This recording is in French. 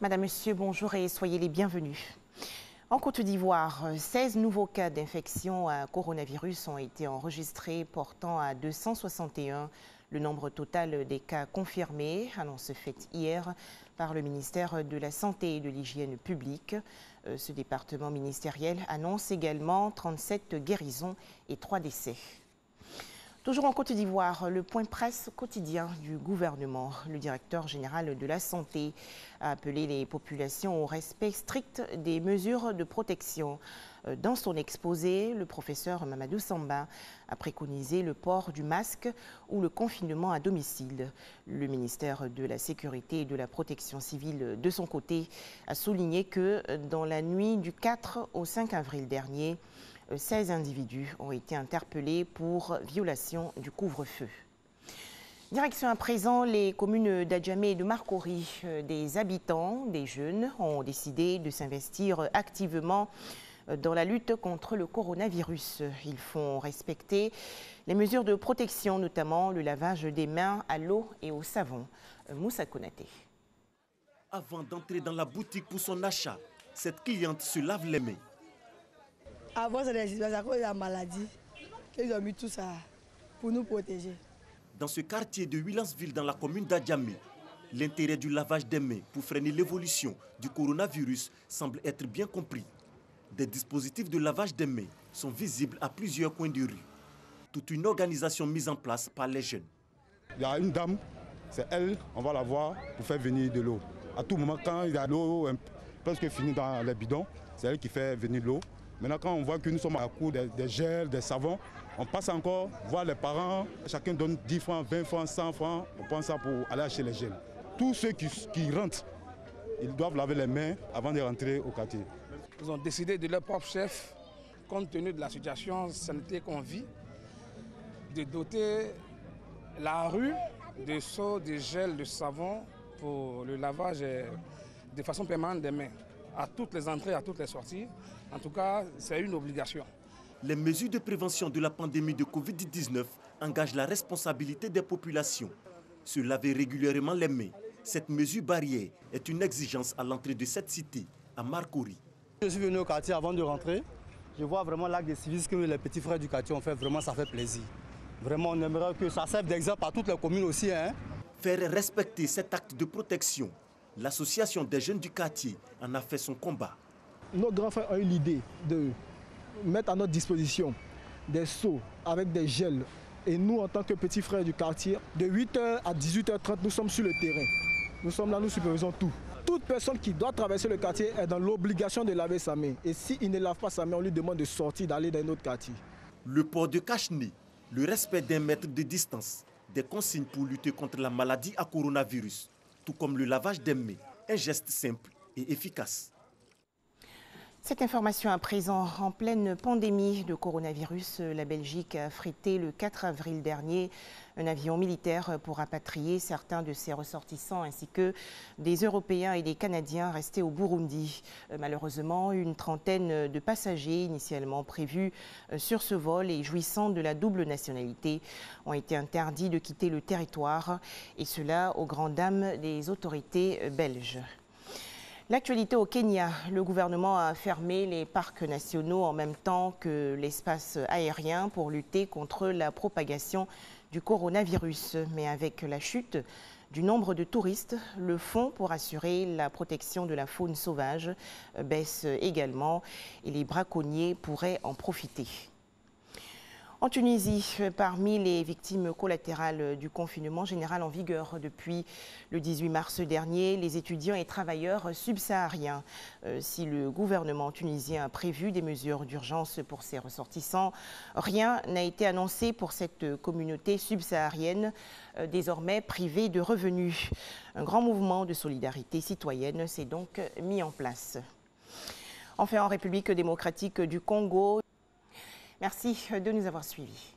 Madame, Monsieur, bonjour et soyez les bienvenus. En Côte d'Ivoire, 16 nouveaux cas d'infection à coronavirus ont été enregistrés, portant à 261 le nombre total des cas confirmés, annonce faite hier par le ministère de la Santé et de l'Hygiène publique. Ce département ministériel annonce également 37 guérisons et 3 décès. Toujours en Côte d'Ivoire, le point presse quotidien du gouvernement. Le directeur général de la Santé a appelé les populations au respect strict des mesures de protection. Dans son exposé, le professeur Mamadou Samba a préconisé le port du masque ou le confinement à domicile. Le ministère de la Sécurité et de la Protection civile, de son côté, a souligné que dans la nuit du 4 au 5 avril dernier, 16 individus ont été interpellés pour violation du couvre-feu. Direction à présent les communes d'Adjamé et de Marcory. Des habitants, des jeunes, ont décidé de s'investir activement dans la lutte contre le coronavirus. Ils font respecter les mesures de protection, notamment le lavage des mains à l'eau et au savon. Moussa Konaté. Avant d'entrer dans la boutique pour son achat, cette cliente se lave les mains. Avant, c'est à cause de la maladie qu'ils ont mis tout ça pour nous protéger. Dans ce quartier de Willansville, dans la commune d'Adjamé, l'intérêt du lavage des mains pour freiner l'évolution du coronavirus semble être bien compris. Des dispositifs de lavage des mains sont visibles à plusieurs coins de rue. Toute une organisation mise en place par les jeunes. Il y a une dame, c'est elle, on va la voir pour faire venir de l'eau. À tout moment, quand il y a l'eau presque finie dans les bidons, c'est elle qui fait venir l'eau. Maintenant, quand on voit que nous sommes à court des gels, des savons, on passe encore voir les parents. Chacun donne 10 francs, 20 francs, 100 francs. On prend ça pour aller acheter les gels. Tous ceux qui rentrent, ils doivent laver les mains avant de rentrer au quartier. Ils ont décidé de leur propre chef, compte tenu de la situation sanitaire qu'on vit, de doter la rue de seaux, de gel, de savon pour le lavage de façon permanente des mains. À toutes les entrées, à toutes les sorties. En tout cas, c'est une obligation. Les mesures de prévention de la pandémie de Covid-19 engagent la responsabilité des populations. Se laver régulièrement les mains, cette mesure barrière est une exigence à l'entrée de cette cité, à Marcory. Je suis venu au quartier avant de rentrer. Je vois vraiment l'acte de civisme que les petits frères du quartier ont fait. Vraiment, ça fait plaisir. Vraiment, on aimerait que ça serve d'exemple à toutes les communes aussi. Faire respecter cet acte de protection, l'association des jeunes du quartier en a fait son combat. Nos grands frères ont eu l'idée de mettre à notre disposition des seaux avec des gels. Et nous, en tant que petits frères du quartier, de 8h à 18h30, nous sommes sur le terrain. Nous sommes là, nous supervisons tout. Toute personne qui doit traverser le quartier est dans l'obligation de laver sa main. Et s'il ne lave pas sa main, on lui demande de sortir, d'aller dans un autre quartier. Le port de cache-nez, le respect d'1 mètre de distance, des consignes pour lutter contre la maladie à coronavirus, tout comme le lavage des mains, un geste simple et efficace. Cette information à présent, en pleine pandémie de coronavirus, la Belgique a affrété le 4 avril dernier un avion militaire pour rapatrier certains de ses ressortissants ainsi que des Européens et des Canadiens restés au Burundi. Malheureusement, une trentaine de passagers initialement prévus sur ce vol et jouissant de la double nationalité ont été interdits de quitter le territoire, et cela aux grandes dames des autorités belges. L'actualité au Kenya, le gouvernement a fermé les parcs nationaux en même temps que l'espace aérien pour lutter contre la propagation du coronavirus. Mais avec la chute du nombre de touristes, le fonds pour assurer la protection de la faune sauvage baisse également et les braconniers pourraient en profiter. En Tunisie, parmi les victimes collatérales du confinement général en vigueur depuis le 18 mars dernier, les étudiants et travailleurs subsahariens. Si le gouvernement tunisien a prévu des mesures d'urgence pour ses ressortissants, rien n'a été annoncé pour cette communauté subsaharienne, désormais privée de revenus. Un grand mouvement de solidarité citoyenne s'est donc mis en place. Enfin, en République démocratique du Congo, merci de nous avoir suivis.